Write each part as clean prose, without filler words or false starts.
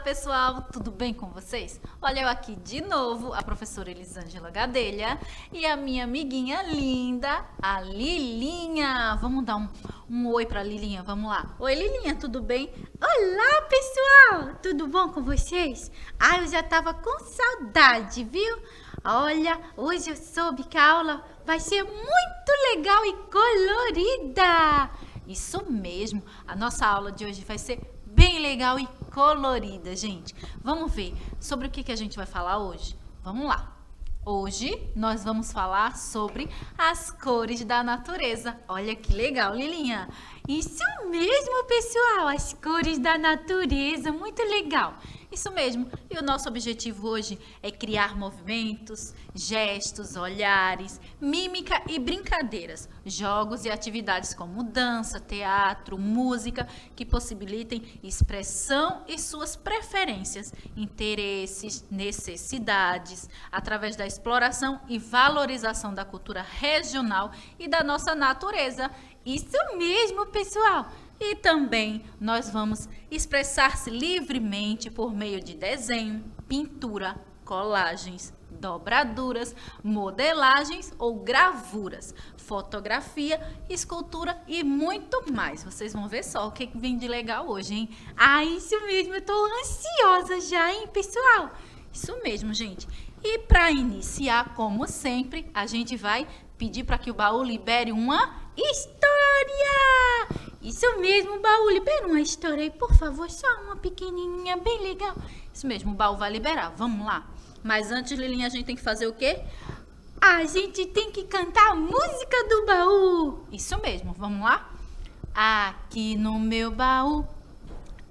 pessoal, tudo bem com vocês? Olha eu aqui de novo, a professora Elisângela Gadelha e a minha amiguinha linda, a Lilinha. Vamos dar um oi pra Lilinha, vamos lá. Oi Lilinha, tudo bem? Olá, pessoal! Tudo bom com vocês? Eu já tava com saudade, viu? Olha, hoje eu soube que a aula vai ser muito legal e colorida. Isso mesmo, a nossa aula de hoje vai ser bem legal e colorida, gente. Vamos ver sobre o que a gente vai falar hoje? Vamos lá. Hoje nós vamos falar sobre as cores da natureza. Olha que legal, Lilinha. Isso mesmo, pessoal, as cores da natureza, muito legal. Isso mesmo. E o nosso objetivo hoje é criar movimentos, gestos, olhares, mímica e brincadeiras, jogos e atividades como dança, teatro, música, que possibilitem expressão e suas preferências, interesses, necessidades, através da exploração e valorização da cultura regional e da nossa natureza. Isso mesmo, pessoal. E também nós vamos expressar-se livremente por meio de desenho, pintura, colagens, dobraduras, modelagens ou gravuras, fotografia, escultura e muito mais. Vocês vão ver só o que vem de legal hoje, hein? Isso mesmo, eu tô ansiosa já, hein, pessoal? Isso mesmo, gente. E para iniciar, como sempre, a gente vai pedir para que o baú libere uma história! Isso mesmo, baú, libera uma história aí, por favor, só uma pequenininha, bem legal. Isso mesmo, o baú vai liberar, vamos lá. Mas antes, Lilinha, a gente tem que fazer o quê? A gente tem que cantar a música do baú. Isso mesmo, vamos lá? Aqui no meu baú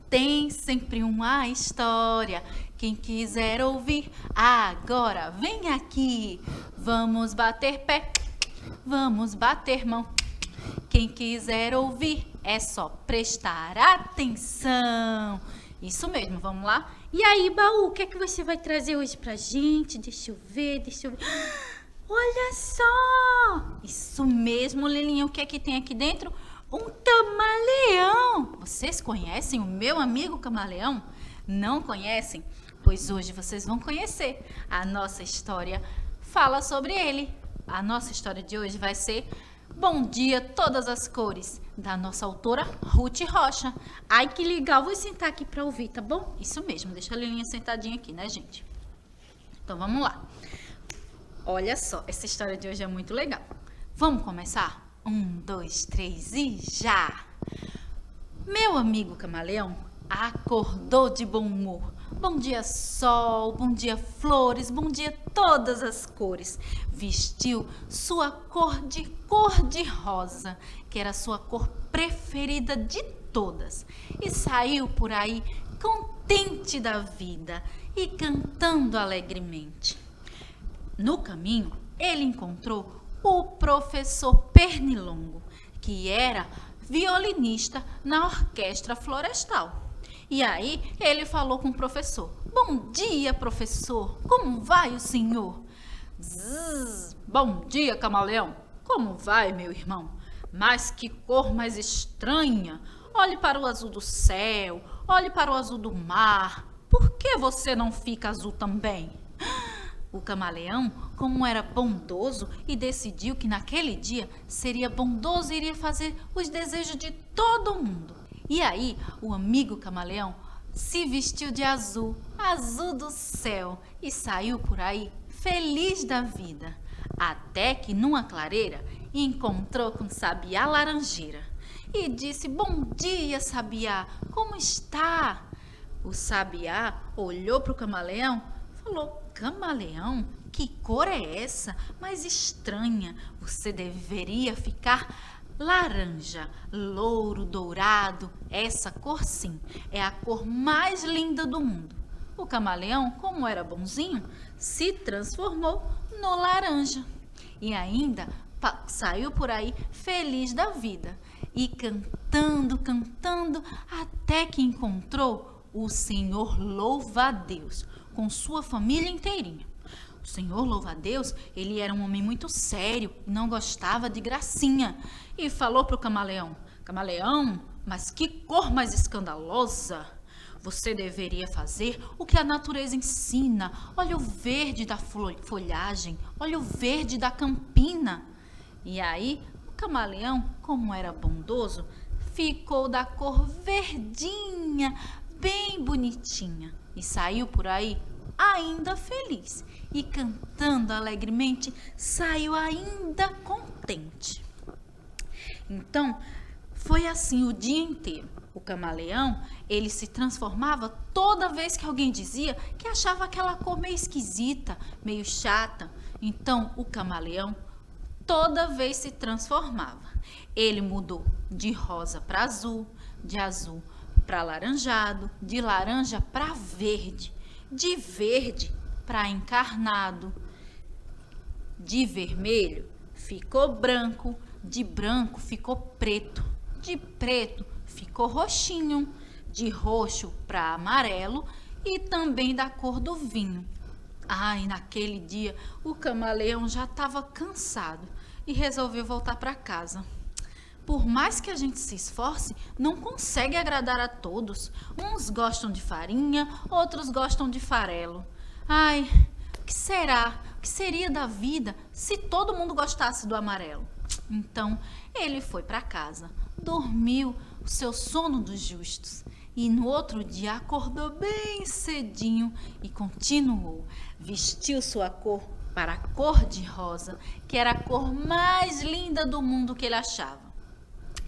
tem sempre uma história. Quem quiser ouvir, agora vem aqui. Vamos bater pé, vamos bater mão. Quem quiser ouvir, é só prestar atenção. Isso mesmo, vamos lá? E aí, baú, o que é que você vai trazer hoje pra gente? Deixa eu ver. Olha só! Isso mesmo, Lilinha, o que é que tem aqui dentro? Um camaleão! Vocês conhecem o meu amigo camaleão? Não conhecem? Pois hoje vocês vão conhecer. A nossa história fala sobre ele. A nossa história de hoje vai ser Bom Dia Todas as Cores, da nossa autora Ruth Rocha. Ai, que legal, vou sentar aqui para ouvir, tá bom? Isso mesmo, deixa a Lilinha sentadinha aqui, né, gente? Então vamos lá. Olha só, essa história de hoje é muito legal. Vamos começar? 1, 2, 3 e já! Meu amigo camaleão acordou de bom humor. Bom dia sol, bom dia flores, bom dia todas as cores. Vestiu sua cor de rosa, que era a sua cor preferida de todas. E saiu por aí contente da vida e cantando alegremente. No caminho, ele encontrou o professor Pernilongo, que era violinista na orquestra florestal. E aí ele falou com o professor: Bom dia, professor, como vai o senhor? Zzz, bom dia, camaleão, como vai, meu irmão? Mas que cor mais estranha! Olhe para o azul do céu, olhe para o azul do mar. Por que você não fica azul também? O camaleão, como era bondoso e decidiu que naquele dia seria bondoso e iria fazer os desejos de todo mundo. E aí, o amigo camaleão se vestiu de azul, azul do céu, e saiu por aí feliz da vida. Até que numa clareira encontrou com Sabiá Laranjeira e disse: Bom dia, Sabiá, como está? O Sabiá olhou para o camaleão e falou: Camaleão, que cor é essa? Mais estranha, você deveria ficar laranja, louro, dourado, essa cor sim, é a cor mais linda do mundo. O camaleão, como era bonzinho, se transformou no laranja e ainda saiu por aí feliz da vida e cantando, até que encontrou o Senhor Louva-a-Deus com sua família inteirinha. O Senhor Louva-a-Deus, ele era um homem muito sério, não gostava de gracinha. E falou para o camaleão: Camaleão, mas que cor mais escandalosa! Você deveria fazer o que a natureza ensina. Olha o verde da folhagem, olha o verde da campina. E aí, o camaleão, como era bondoso, ficou da cor verdinha, bem bonitinha, e saiu por aí ainda feliz. E cantando alegremente, saiu ainda contente. Então, foi assim o dia inteiro. O camaleão, ele se transformava toda vez que alguém dizia que achava aquela cor meio esquisita, meio chata. Então, o camaleão toda vez se transformava. Ele mudou de rosa para azul, de azul para laranjado, de laranja para verde, de verde para encarnado, de vermelho ficou branco, de branco ficou preto, de preto ficou roxinho, de roxo para amarelo e também da cor do vinho. E naquele dia o camaleão já estava cansado e resolveu voltar para casa. Por mais que a gente se esforce, não consegue agradar a todos. Uns gostam de farinha, outros gostam de farelo. O que será? O que seria da vida se todo mundo gostasse do amarelo? Então, ele foi para casa, dormiu o seu sono dos justos e no outro dia acordou bem cedinho e continuou. Vestiu sua cor para a cor de rosa, que era a cor mais linda do mundo que ele achava.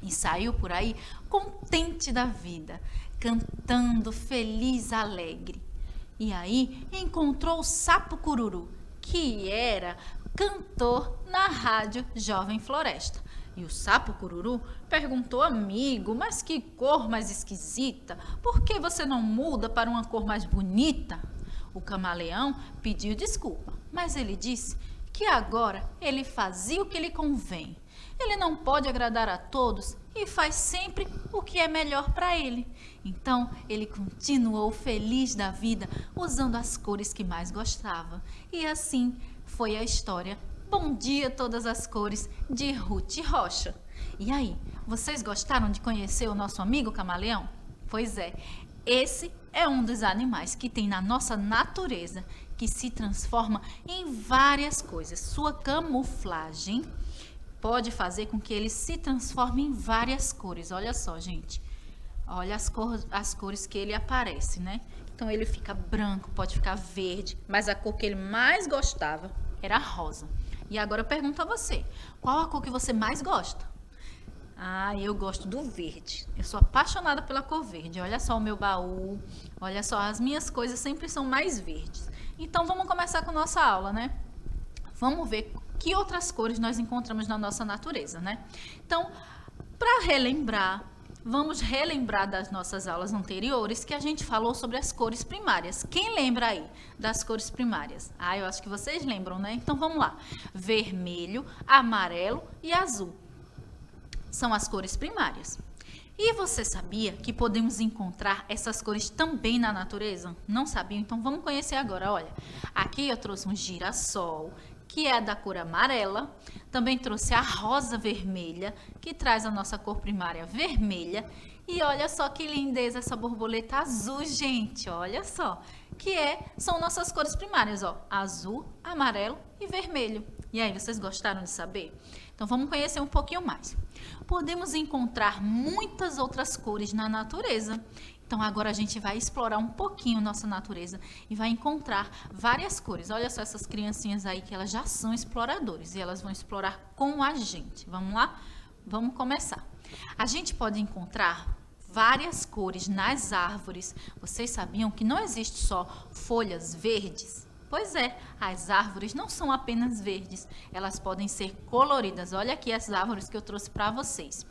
E saiu por aí contente da vida, cantando feliz, alegre. E aí encontrou o Sapo Cururu, que era cantor na rádio Jovem Floresta. E o Sapo Cururu perguntou: amigo, mas que cor mais esquisita, por que você não muda para uma cor mais bonita? O camaleão pediu desculpa, mas ele disse que agora ele fazia o que lhe convém. Ele não pode agradar a todos e faz sempre o que é melhor para ele. Então, ele continuou feliz da vida, usando as cores que mais gostava. E assim foi a história Bom Dia Todas as Cores, de Ruth Rocha. E aí, vocês gostaram de conhecer o nosso amigo camaleão? Pois é, esse é um dos animais que tem na nossa natureza, que se transforma em várias coisas. Sua camuflagem pode fazer com que ele se transforme em várias cores. Olha só, gente. Olha as cores que ele aparece, né? Então, ele fica branco, pode ficar verde, mas a cor que ele mais gostava era rosa. E agora eu pergunto a você, qual a cor que você mais gosta? Eu gosto do verde. Eu sou apaixonada pela cor verde. Olha só o meu baú, olha só, as minhas coisas sempre são mais verdes. Então, vamos começar com nossa aula, né? Vamos ver que outras cores nós encontramos na nossa natureza, né? Então, para relembrar, vamos relembrar das nossas aulas anteriores que a gente falou sobre as cores primárias. Quem lembra aí das cores primárias? Eu acho que vocês lembram, né? Então, vamos lá. Vermelho, amarelo e azul são as cores primárias. E você sabia que podemos encontrar essas cores também na natureza? Não sabia? Então, vamos conhecer agora. Olha, aqui eu trouxe um girassol, que é da cor amarela. Também trouxe a rosa vermelha, que traz a nossa cor primária vermelha. E olha só que lindeza essa borboleta azul, gente. Olha só, são nossas cores primárias, ó, azul, amarelo e vermelho. E aí, vocês gostaram de saber? Então, vamos conhecer um pouquinho mais. Podemos encontrar muitas outras cores na natureza. Então, agora a gente vai explorar um pouquinho nossa natureza e vai encontrar várias cores. Olha só essas criancinhas aí que elas já são exploradores e elas vão explorar com a gente. Vamos lá? Vamos começar. A gente pode encontrar várias cores nas árvores. Vocês sabiam que não existe só folhas verdes? Pois é, as árvores não são apenas verdes, elas podem ser coloridas. Olha aqui as árvores que eu trouxe para vocês.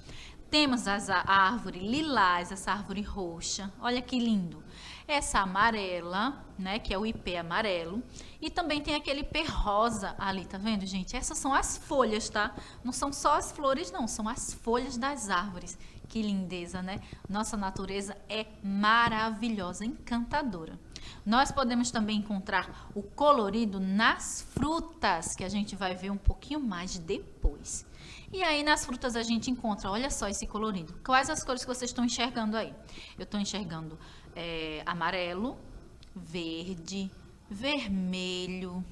Temos a árvore lilás, essa árvore roxa, olha que lindo. Essa amarela, né, que é o ipê amarelo. E também tem aquele ipê rosa ali, tá vendo, gente? Essas são as folhas, tá? Não são só as flores, não, são as folhas das árvores. Que lindeza, né? Nossa natureza é maravilhosa, encantadora. Nós podemos também encontrar o colorido nas frutas, que a gente vai ver um pouquinho mais depois. vocês. E aí nas frutas a gente encontra, olha só esse colorido. Quais as cores que vocês estão enxergando aí? Eu estou enxergando amarelo, verde, vermelho.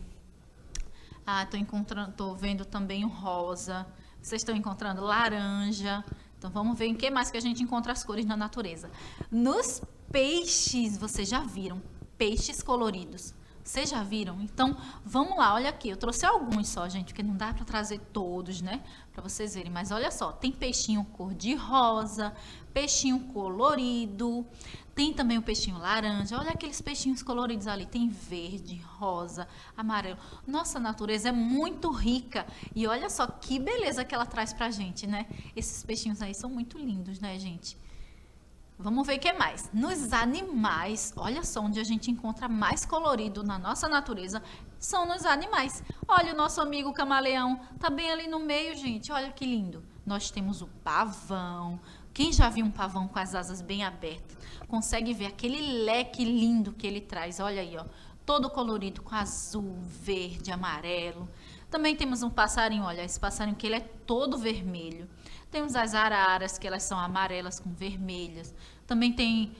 Tô vendo também o rosa. Vocês estão encontrando laranja. Então vamos ver em que mais que a gente encontra as cores na natureza. Nos peixes, vocês já viram peixes coloridos? Vocês já viram? Então, vamos lá, olha aqui. Eu trouxe alguns só, gente, porque não dá para trazer todos, né? Para vocês verem. Mas olha só, tem peixinho cor de rosa, peixinho colorido, tem também o peixinho laranja. Olha aqueles peixinhos coloridos ali. Tem verde, rosa, amarelo. Nossa, a natureza é muito rica. E olha só que beleza que ela traz pra gente, né? Esses peixinhos aí são muito lindos, né, gente? Vamos ver o que mais. Nos animais, olha só onde a gente encontra mais colorido na nossa natureza, são nos animais. Olha o nosso amigo camaleão, tá bem ali no meio, gente. Olha que lindo. Nós temos o pavão. Quem já viu um pavão com as asas bem abertas, consegue ver aquele leque lindo que ele traz. Olha aí, ó, todo colorido com azul, verde, amarelo. Também temos um passarinho, olha, esse passarinho que ele é todo vermelho. Temos as araras, que elas são amarelas com vermelhas. Também tem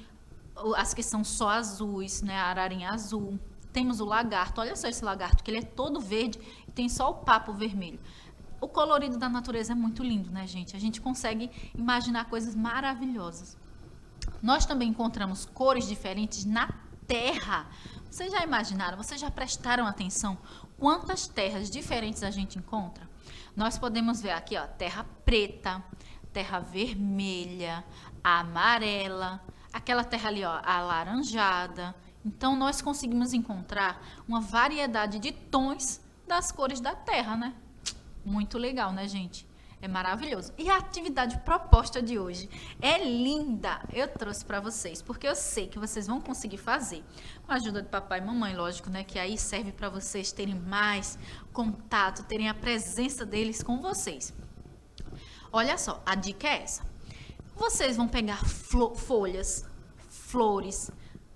as que são só azuis, né? A ararinha azul. Temos o lagarto, olha só esse lagarto, que ele é todo verde e tem só o papo vermelho. O colorido da natureza é muito lindo, né, gente? A gente consegue imaginar coisas maravilhosas. Nós também encontramos cores diferentes na terra. Vocês já imaginaram, vocês já prestaram atenção quantas terras diferentes a gente encontra? Nós podemos ver aqui, ó, terra preta, terra vermelha, amarela, aquela terra ali, ó, alaranjada. Então, nós conseguimos encontrar uma variedade de tons das cores da terra, né? Muito legal, né, gente? É maravilhoso. E a atividade proposta de hoje é linda. Eu trouxe para vocês, porque eu sei que vocês vão conseguir fazer. Com a ajuda de papai e mamãe, lógico, né? Que aí serve para vocês terem mais contato, terem a presença deles com vocês. Olha só, a dica é essa. Vocês vão pegar folhas, flores,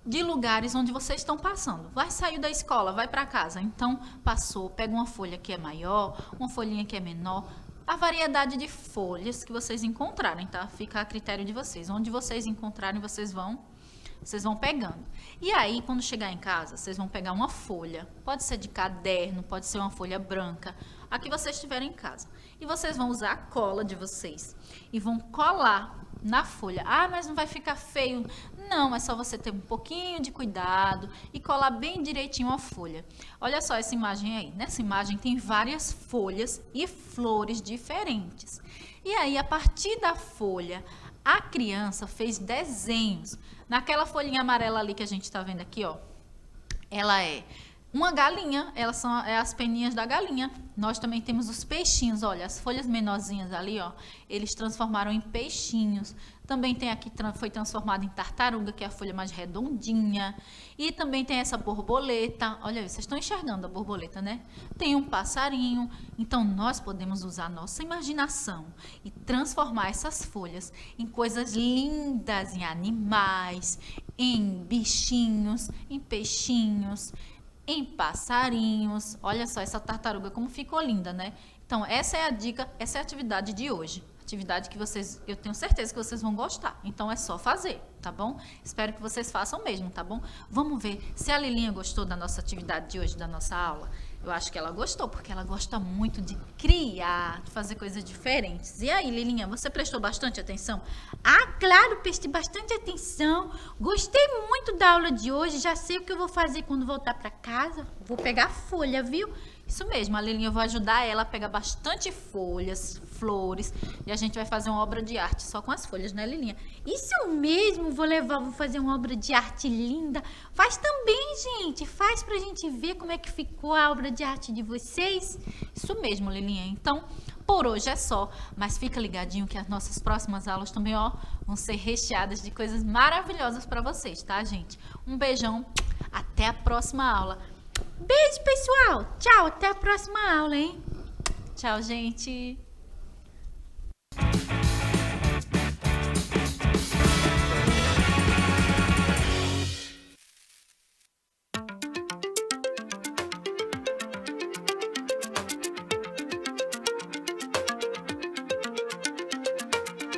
de lugares onde vocês estão passando. Vai sair da escola, vai para casa. Então, passou, pega uma folha que é maior, uma folhinha que é menor. A variedade de folhas que vocês encontrarem, tá? Fica a critério de vocês. Onde vocês encontrarem, vocês vão pegando. E aí, quando chegar em casa, vocês vão pegar uma folha. Pode ser de caderno, pode ser uma folha branca, a que vocês tiverem em casa. E vocês vão usar a cola de vocês e vão colar na folha. Ah, mas não vai ficar feio. Não, é só você ter um pouquinho de cuidado e colar bem direitinho a folha. Olha só essa imagem aí. Nessa imagem tem várias folhas e flores diferentes. E aí, a partir da folha, a criança fez desenhos. Naquela folhinha amarela ali que a gente está vendo aqui, ó, ela é uma galinha, elas são as peninhas da galinha. Nós também temos os peixinhos, olha, as folhas menorzinhas ali, ó, eles transformaram em peixinhos. Também tem aqui, foi transformado em tartaruga, que é a folha mais redondinha. E também tem essa borboleta, olha aí, vocês estão enxergando a borboleta, né? Tem um passarinho. Então, nós podemos usar a nossa imaginação e transformar essas folhas em coisas lindas, em animais, em bichinhos, em peixinhos, em passarinhos. Olha só essa tartaruga como ficou linda, né? Então, essa é a dica, essa é a atividade de hoje. Atividade que eu tenho certeza que vocês vão gostar. Então, é só fazer, tá bom? Espero que vocês façam mesmo, tá bom? Vamos ver se a Lilinha gostou da nossa atividade de hoje, da nossa aula. Eu acho que ela gostou, porque ela gosta muito de criar, de fazer coisas diferentes. E aí, Lilinha, você prestou bastante atenção? Ah, claro, prestei bastante atenção. Gostei muito da aula de hoje. Já sei o que eu vou fazer quando voltar para casa. Vou pegar folha, viu? Isso mesmo, a Lilinha, eu vou ajudar ela a pegar bastante folhas, flores, e a gente vai fazer uma obra de arte só com as folhas, né, Lilinha? Isso mesmo, vou fazer uma obra de arte linda. Faz também, gente, faz pra gente ver como é que ficou a obra de arte de vocês. Isso mesmo, Lilinha. Então, por hoje é só, mas fica ligadinho que as nossas próximas aulas também, ó, vão ser recheadas de coisas maravilhosas pra vocês, tá, gente? Um beijão, até a próxima aula. Beijo, pessoal. Tchau, até a próxima aula, hein? Tchau, gente.